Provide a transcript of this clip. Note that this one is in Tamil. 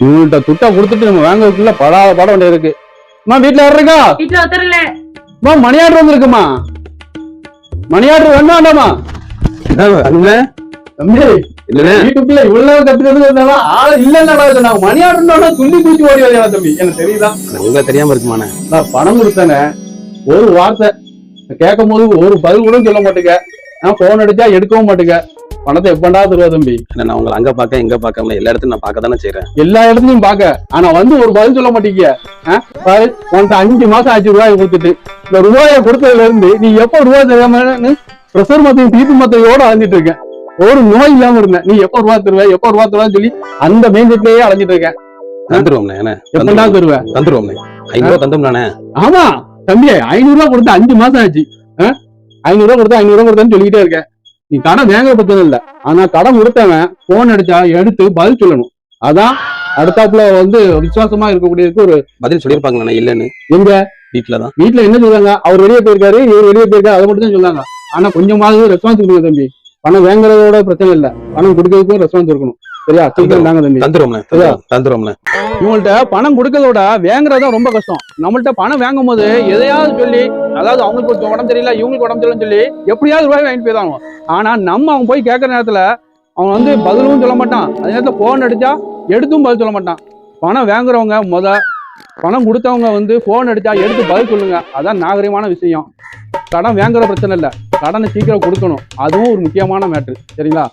இவங்கள்ட்ட துட்டா கொடுத்துட்டு நம்ம வாங்கக்குள்ள பட வேண்டியது இருக்கு. அம்மா வீட்டுல இருக்கா? வீட்டுல ஒருத்தர் இல்ல. Money order வந்துருக்குமா? மணி ஆர்டர் வேண்டாமா? தம்பி வீட்டுக்குள்ள இவ்வளவு கத்துக்கிறது ஆளு இல்லன்னா மணி ஆர்டர் துள்ளி பூச்சி ஓடி வரையா தம்பி? எனக்கு தெரியுதா? உங்க தெரியாம இருக்குமாண்ணே. நான் பணம் கொடுத்தேனே, ஒரு வார்த்தை கேட்கும் போது ஒரு பதில் கூட சொல்ல மாட்டேங்க. நான் போன் அடிச்சா எடுக்கவும் மாட்டேங்க. பணத்தை எப்பண்டா தருவா தம்பி? நான் உங்களை அங்க பாக்க எங்க பாக்காம எல்லா இடத்துலயும் நான் பாக்க தானே செய்யறேன். எல்லா இடத்துலயும் பாக்க, ஆனா வந்து ஒரு பதில் சொல்ல மாட்டீங்க. உன்கிட்ட 5 மாசம் ஆச்சு ரூபாயை கொடுத்துட்டு. இந்த ரூபாயை கொடுத்ததுல இருந்து நீ எப்ப ரூபாய் தராமன்னு பிரஷர் மத்தையும் தீப்பு மத்தையோட அலைஞ்சிட்டு இருக்கேன். ஒரு நோய் இல்லாம இருந்தேன். நீ எப்ப ரூபாய் தருவேன்னு சொல்லி அந்த மெயின் ரோட்லயே அலைஞ்சிட்டு இருக்கேன். தந்துருவோம்ண்ணே. எப்படா தருவேன்? தந்துருவோம்ண்ணே. 500 ரூபாய் தந்தோம்ண்ணே. ஆமா தம்பி, 500 ரூபாய் கொடுத்து 5 மாசம் ஆச்சு. 500 ரூபாய் கொடுத்தேன்னு சொல்லிக்கிட்டே இருக்கேன். நீ கடன் வேங்க பத்தது இல்ல, ஆனா கடன் கொடுத்தவன் போன் அடிச்சா எடுத்து பதில் சொல்லணும். அதான் அடுத்தாப்புல வந்து விசுவாசமா இருக்கக்கூடியதுக்கு ஒரு பதில் சொல்லியிருப்பாங்களே இல்லன்னு. எங்க வீட்டுலதான். வீட்டுல என்ன சொல்றாங்க? அவர் வெளியே போயிருக்காரு, இவர் வெளியே போயிருக்காரு, அதை மட்டும் தான் சொன்னாங்க. ஆனா கொஞ்சமாவது ரெஸ்பான்ஸ் கொடுங்க தம்பி. பணம் வாங்குறதோட பிரச்சனை இல்ல, பணம் கொடுக்கறதுக்கும் ரெஸ்பான்ஸ் இருக்கணும். சரியா? தாங்க தம்பி. தந்துருவோம்ண்ணே. இவங்கள்ட்ட பணம் கொடுக்கறதோட வேங்குறதா ரொம்ப கஷ்டம். நம்மள்ட்ட பணம் வாங்கும் போது எதையாவது சொல்லி, அதாவது அவங்களுக்கு ஒரு உடம்பு தெரியல, இவங்களுக்கு உடம்பு தெரியலன்னு சொல்லி எப்படியாவது ரூபாய் வாங்கிட்டு போயிடுவாங்க. ஆனா நம்ம அவங்க போய் கேட்கற நேரத்துல அவன் வந்து பதிலும் சொல்ல மாட்டான். அதே நேரத்துல போன் அடிச்சா எடுத்தும் பதில் சொல்ல மாட்டான். பணம் வாங்குறவங்க பணம் கொடுத்தவங்க வந்து போன் அடிச்சா எடுத்து பதில் சொல்லுங்க. அதான் நாகரிகமான விஷயம். கடன் வாங்குற பிரச்சனை இல்லை, கடனை சீக்கிரம் கொடுக்கணும். அதுவும் ஒரு முக்கியமான மேட்ரு. சரிங்களா?